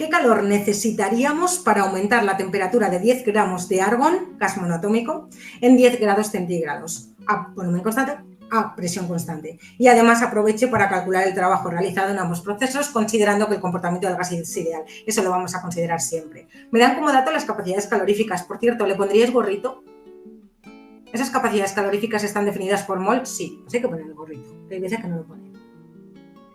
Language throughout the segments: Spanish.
¿Qué calor necesitaríamos para aumentar la temperatura de 10 gramos de argón, gas monoatómico, en 10 grados centígrados? A volumen constante, a presión constante. Y además aprovecho para calcular el trabajo realizado en ambos procesos, considerando que el comportamiento del gas es ideal. Eso lo vamos a considerar siempre. Me dan como dato las capacidades caloríficas. Por cierto, ¿le pondríais gorrito? ¿Esas capacidades caloríficas están definidas por mol? Sí, pues hay que poner el gorrito. Hay veces que no lo ponen.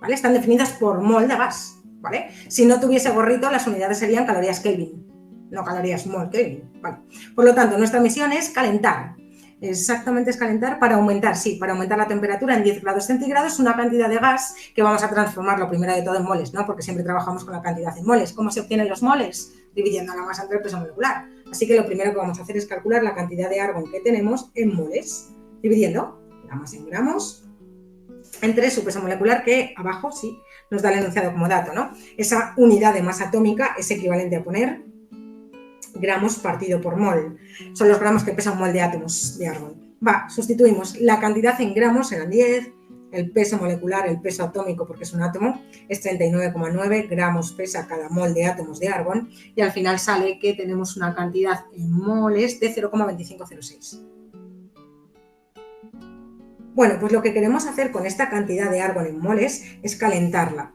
¿Vale? Están definidas por mol de gas. ¿Vale? Si no tuviese gorrito, las unidades serían calorías Kelvin, no calorías mol Kelvin. ¿Vale? Por lo tanto, nuestra misión es calentar. Exactamente, es calentar para aumentar, sí, para aumentar la temperatura en 10 grados centígrados, una cantidad de gas que vamos a transformar lo primero de todo en moles, ¿no? Porque siempre trabajamos con la cantidad en moles. ¿Cómo se obtienen los moles? Dividiendo la masa entre el peso molecular. Así que lo primero que vamos a hacer es calcular la cantidad de argón que tenemos en moles, dividiendo la masa en gramos entre su peso molecular, que abajo sí nos da el enunciado como dato, ¿no? Esa unidad de masa atómica es equivalente a poner gramos partido por mol. Son los gramos que pesa un mol de átomos de argón. Sustituimos la cantidad en gramos, eran 10, el peso molecular, el peso atómico, porque es un átomo, es 39,9 gramos pesa cada mol de átomos de argón, y al final sale que tenemos una cantidad en moles de 0,2506. Bueno, pues lo que queremos hacer con esta cantidad de argón en moles es calentarla.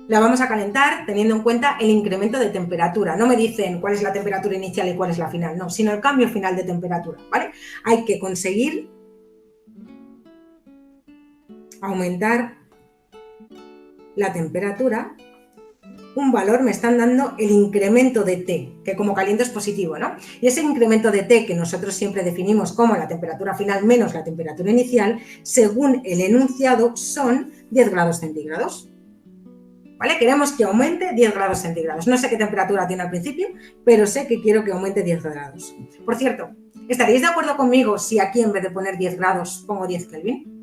La vamos a calentar teniendo en cuenta el incremento de temperatura. No me dicen cuál es la temperatura inicial y cuál es la final, no, sino el cambio final de temperatura, ¿vale? Hay que conseguir aumentar la temperatura. Un valor me están dando el incremento de T, que como caliente es positivo, ¿no? Y ese incremento de T, que nosotros siempre definimos como la temperatura final menos la temperatura inicial, según el enunciado, son 10 grados centígrados. ¿Vale? Queremos que aumente 10 grados centígrados. No sé qué temperatura tiene al principio, pero sé que quiero que aumente 10 grados. Por cierto, ¿estaríais de acuerdo conmigo si aquí en vez de poner 10 grados pongo 10 Kelvin?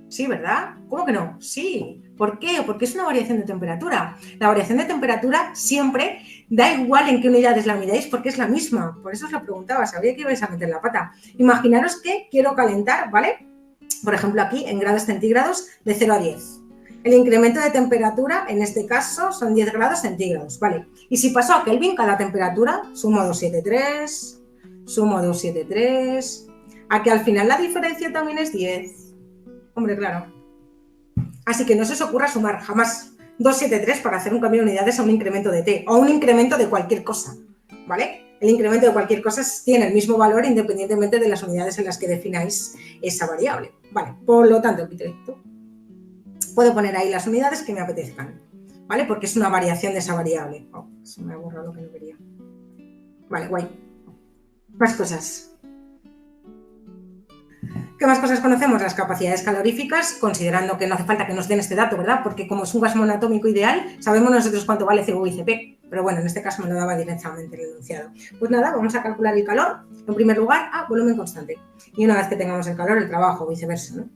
Sí, ¿verdad? ¿Cómo que no? Sí. ¿Por qué? Porque es una variación de temperatura. La variación de temperatura siempre da igual en qué unidades la midáis porque es la misma. Por eso os lo preguntaba, sabía que ibais a meter la pata. Imaginaros que quiero calentar, ¿vale? Por ejemplo, aquí en grados centígrados de 0 a 10. El incremento de temperatura, en este caso, son 10 grados centígrados, ¿vale? Y si paso a Kelvin, cada temperatura, sumo 273, sumo 273, a que al final la diferencia también es 10. Hombre, claro. Así que no se os ocurra sumar jamás 273 para hacer un cambio de unidades a un incremento de T o un incremento de cualquier cosa, ¿vale? El incremento de cualquier cosa tiene el mismo valor independientemente de las unidades en las que defináis esa variable, ¿vale? Por lo tanto, puedo poner ahí las unidades que me apetezcan, ¿vale? Porque es una variación de esa variable. Oh, se me ha borrado lo que no quería. Vale, guay. Más cosas. ¿Qué más cosas conocemos? Las capacidades caloríficas, considerando que no hace falta que nos den este dato, ¿verdad? Porque como es un gas monoatómico ideal, sabemos nosotros cuánto vale CU y CP. Pero bueno, en este caso me lo daba directamente el enunciado. Pues nada, vamos a calcular el calor. En primer lugar, a volumen constante. Y una vez que tengamos el calor, el trabajo, viceversa, ¿no?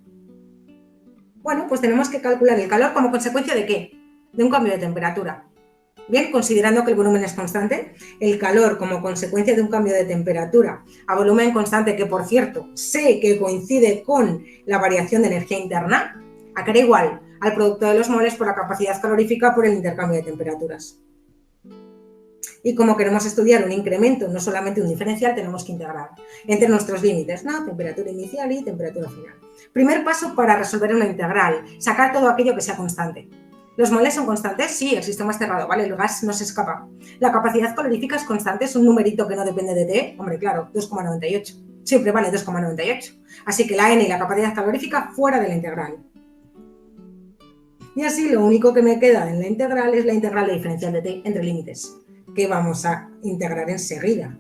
Bueno, pues tenemos que calcular el calor como consecuencia ¿de qué? De un cambio de temperatura. Bien, considerando que el volumen es constante, el calor como consecuencia de un cambio de temperatura a volumen constante, que por cierto sé que coincide con la variación de energía interna, acá igual al producto de los moles por la capacidad calorífica por el intercambio de temperaturas. Y como queremos estudiar un incremento, no solamente un diferencial, tenemos que integrar entre nuestros límites, ¿no? Temperatura inicial y temperatura final. Primer paso para resolver una integral, sacar todo aquello que sea constante. ¿Los moles son constantes? Sí, el sistema es cerrado, ¿vale? El gas no se escapa. La capacidad calorífica es constante, es un numerito que no depende de T. Hombre, claro, 2,98. Siempre vale 2,98. Así que la N y la capacidad calorífica fuera de la integral. Y así lo único que me queda en la integral es la integral de diferencial de T entre límites, que vamos a integrar enseguida.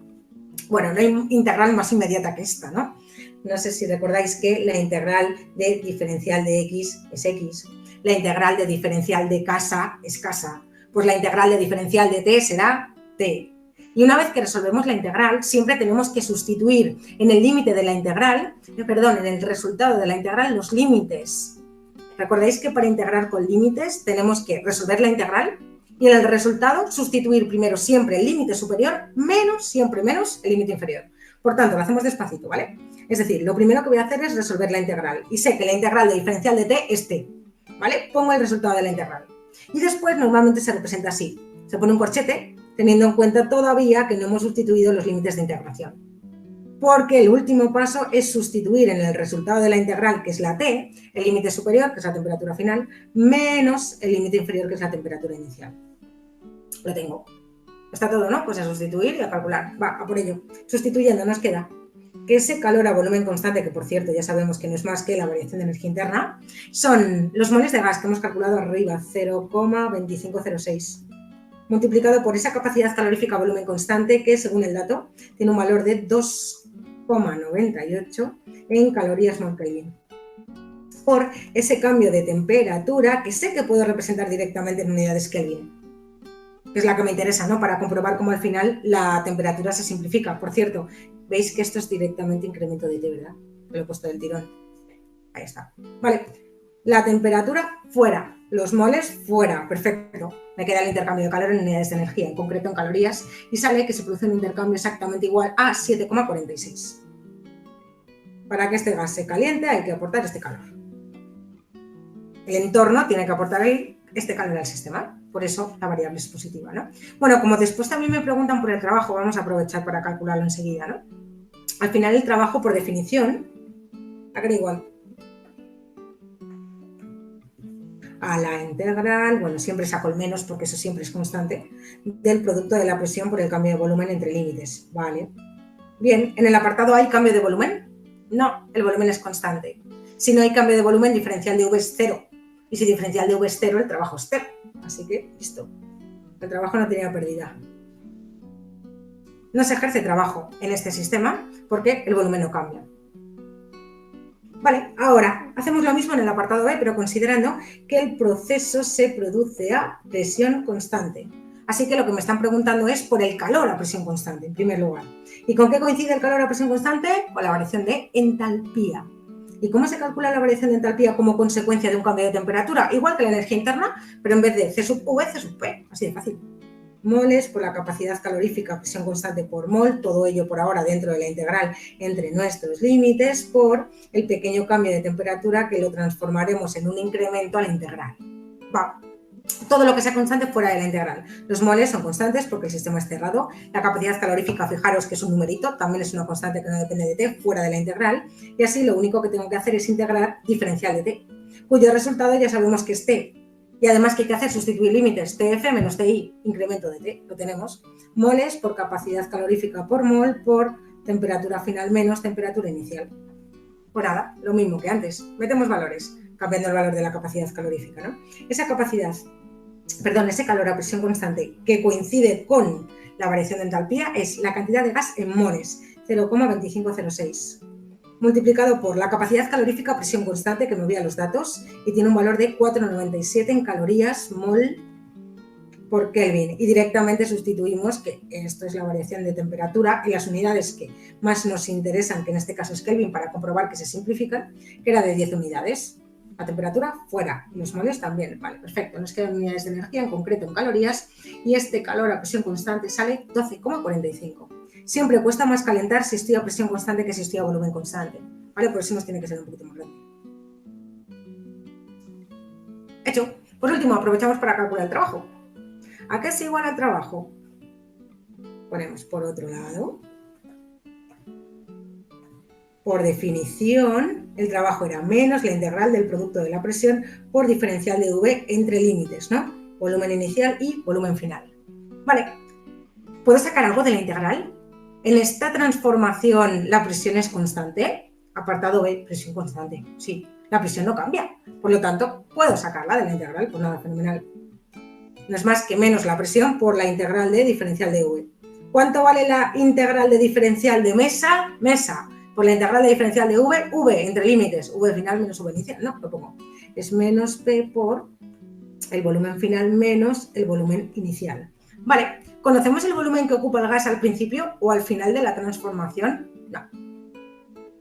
Bueno, no hay integral más inmediata que esta, ¿no? No sé si recordáis que la integral de diferencial de X es X. La integral de diferencial de casa es casa, pues la integral de diferencial de T será T. Y una vez que resolvemos la integral, siempre tenemos que sustituir en el límite de la integral, en el resultado de la integral, los límites. ¿Recordáis que para integrar con límites tenemos que resolver la integral y en el resultado sustituir primero siempre el límite superior menos, siempre menos, el límite inferior? Por tanto, lo hacemos despacito, ¿vale? Es decir, lo primero que voy a hacer es resolver la integral y sé que la integral de diferencial de T es T. ¿Vale? Pongo el resultado de la integral. Y después normalmente se representa así. Se pone un corchete, teniendo en cuenta todavía que no hemos sustituido los límites de integración. Porque el último paso es sustituir en el resultado de la integral, que es la T, el límite superior, que es la temperatura final, menos el límite inferior, que es la temperatura inicial. Lo tengo. Está todo, ¿no? Pues a sustituir y a calcular. Va, a por ello. Sustituyendo nos queda que ese calor a volumen constante, que por cierto ya sabemos que no es más que la variación de energía interna, son los moles de gas que hemos calculado arriba, 0,2506, multiplicado por esa capacidad calorífica a volumen constante que, según el dato, tiene un valor de 2,98 en calorías por Kelvin, por ese cambio de temperatura que sé que puedo representar directamente en unidades Kelvin, que es la que me interesa, ¿no? Para comprobar cómo al final la temperatura se simplifica. Por cierto, veis que esto es directamente incremento de T, ¿verdad? Lo he puesto del tirón. Ahí está. Vale, la temperatura fuera, los moles fuera, perfecto. Me queda el intercambio de calor en unidades de energía, en concreto en calorías, y sale que se produce un intercambio exactamente igual a 7,46. Para que este gas se caliente hay que aportar este calor. El entorno tiene que aportar este calor al sistema. Por eso la variable es positiva, ¿no? Bueno, como después también me preguntan por el trabajo, vamos a aprovechar para calcularlo enseguida, ¿no? Al final el trabajo, por definición, agrega igual a la integral, bueno, siempre saco el menos porque eso siempre es constante, del producto de la presión por el cambio de volumen entre límites, ¿vale? Bien, ¿en el apartado hay cambio de volumen? No, el volumen es constante. Si no hay cambio de volumen, diferencial de V es 0. Y si diferencial de V es 0, el trabajo es 0. Así que, listo. El trabajo no tenía pérdida. No se ejerce trabajo en este sistema porque el volumen no cambia. Vale, ahora hacemos lo mismo en el apartado B, pero considerando que el proceso se produce a presión constante. Así que lo que me están preguntando es por el calor a presión constante, en primer lugar. ¿Y con qué coincide el calor a presión constante? Con la variación de entalpía. ¿Y cómo se calcula la variación de entalpía como consecuencia de un cambio de temperatura? Igual que la energía interna, pero en vez de C sub V, C sub P. Así de fácil. Moles por la capacidad calorífica, presión constante por mol, todo ello por ahora dentro de la integral entre nuestros límites, por el pequeño cambio de temperatura que lo transformaremos en un incremento a la integral. Va. Todo lo que sea constante fuera de la integral. Los moles son constantes porque el sistema es cerrado. La capacidad calorífica, fijaros que es un numerito, también es una constante que no depende de T, fuera de la integral. Y así lo único que tengo que hacer es integrar diferencial de T, cuyo resultado ya sabemos que es T. Y además, ¿qué hay que hacer? Sustituir límites. TF menos TI, incremento de T, lo tenemos. Moles por capacidad calorífica por mol por temperatura final menos temperatura inicial. Pues nada, lo mismo que antes. Metemos valores, cambiando el valor de la capacidad calorífica, ¿no? Ese calor a presión constante que coincide con la variación de entalpía es la cantidad de gas en moles, 0,2506, multiplicado por la capacidad calorífica a presión constante, que me voy a los datos, y tiene un valor de 4,97 en calorías mol por Kelvin. Y directamente sustituimos, que esto es la variación de temperatura, y las unidades que más nos interesan, que en este caso es Kelvin, para comprobar que se simplifican, que era de 10 unidades. La temperatura fuera, y los moles también. Vale, perfecto. Nos quedan unidades de energía, en concreto en calorías, y este calor a presión constante sale 12,45. Siempre cuesta más calentar si estoy a presión constante que si estoy a volumen constante. ¿Vale? Por eso nos tiene que ser un poquito más grande. Hecho. Por último, aprovechamos para calcular el trabajo. ¿A qué es igual al trabajo? Ponemos por otro lado. Por definición, el trabajo era menos la integral del producto de la presión por diferencial de V entre límites, ¿no? Volumen inicial y volumen final. Vale. ¿Puedo sacar algo de la integral? En esta transformación, ¿la presión es constante? Apartado B, presión constante. Sí, la presión no cambia. Por lo tanto, ¿puedo sacarla de la integral? Pues nada, fenomenal. No es más que menos la presión por la integral de diferencial de V. ¿Cuánto vale la integral de diferencial de mesa? Mesa. Por la integral de diferencial de V, V entre límites. V final menos V inicial. No, lo pongo. Es menos P por el volumen final menos el volumen inicial. Vale. ¿Conocemos el volumen que ocupa el gas al principio o al final de la transformación? No.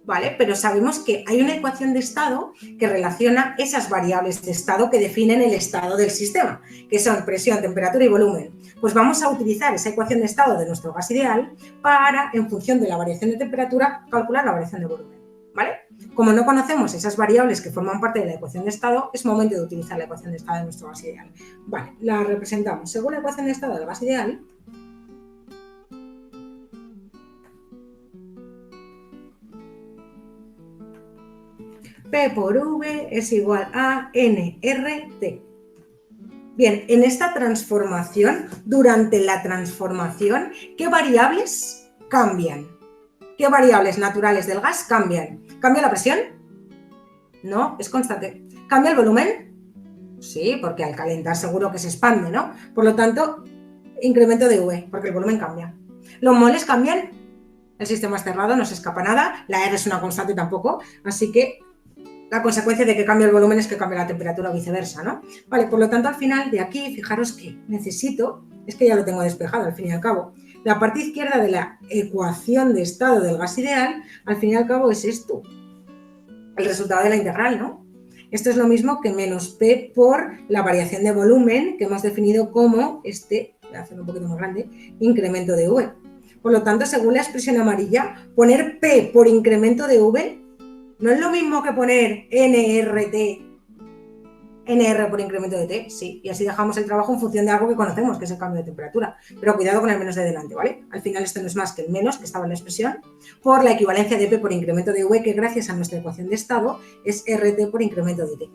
¿Vale? Pero sabemos que hay una ecuación de estado que relaciona esas variables de estado que definen el estado del sistema, que son presión, temperatura y volumen. Pues vamos a utilizar esa ecuación de estado de nuestro gas ideal para, en función de la variación de temperatura, calcular la variación de volumen. ¿Vale? Como no conocemos esas variables que forman parte de la ecuación de estado, es momento de utilizar la ecuación de estado de nuestro gas ideal. Vale, la representamos. Según la ecuación de estado del gas ideal, P por V es igual a nRT. Bien, en esta transformación, durante la transformación, ¿qué variables cambian? ¿Qué variables naturales del gas cambian? ¿Cambia la presión? No, es constante. ¿Cambia el volumen? Sí, porque al calentar seguro que se expande, ¿no? Por lo tanto, incremento de V, porque el volumen cambia. ¿Los moles cambian? El sistema es cerrado, no se escapa nada. La R es una constante tampoco, así que la consecuencia de que cambie el volumen es que cambie la temperatura o viceversa, ¿no? Vale, por lo tanto, al final de aquí, fijaros que necesito, es que ya lo tengo despejado al fin y al cabo, la parte izquierda de la ecuación de estado del gas ideal, al fin y al cabo es esto, el resultado de la integral, ¿no? Esto es lo mismo que menos P por la variación de volumen que hemos definido como este, voy a hacerlo un poquito más grande, incremento de V. Por lo tanto, según la expresión amarilla, poner P por incremento de V no es lo mismo que poner NR por incremento de T, sí, y así dejamos el trabajo en función de algo que conocemos, que es el cambio de temperatura. Pero cuidado con el menos de delante, ¿vale? Al final esto no es más que el menos que estaba en la expresión por la equivalencia de P por incremento de V, que gracias a nuestra ecuación de estado es RT por incremento de T.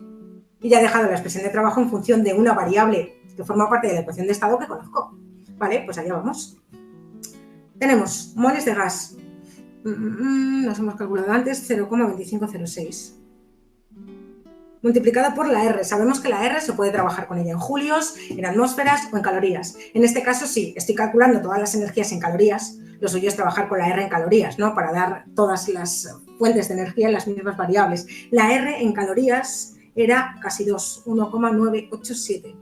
Y ya he dejado la expresión de trabajo en función de una variable que forma parte de la ecuación de estado que conozco. ¿Vale? Pues allá vamos. Tenemos moles de gas. Nos hemos calculado antes 0,2506. Multiplicado por la R. Sabemos que la R se puede trabajar con ella en julios, en atmósferas o en calorías. En este caso sí, estoy calculando todas las energías en calorías. Lo suyo es trabajar con la R en calorías, ¿no? Para dar todas las fuentes de energía en las mismas variables. La R en calorías era casi 2, 1,987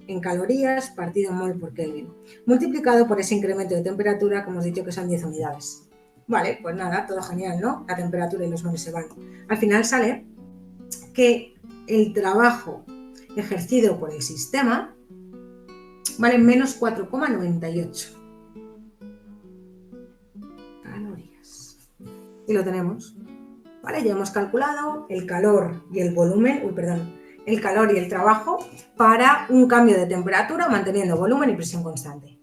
en calorías partido en mol por Kelvin. Multiplicado por ese incremento de temperatura que hemos dicho que son 10 unidades. Vale, pues nada, todo genial, ¿no? La temperatura y los moles se van. Al final sale que el trabajo ejercido por el sistema vale menos 4,98 calorías. Y lo tenemos. Vale, ya hemos calculado el calor y el volumen, el calor y el trabajo para un cambio de temperatura manteniendo volumen y presión constante.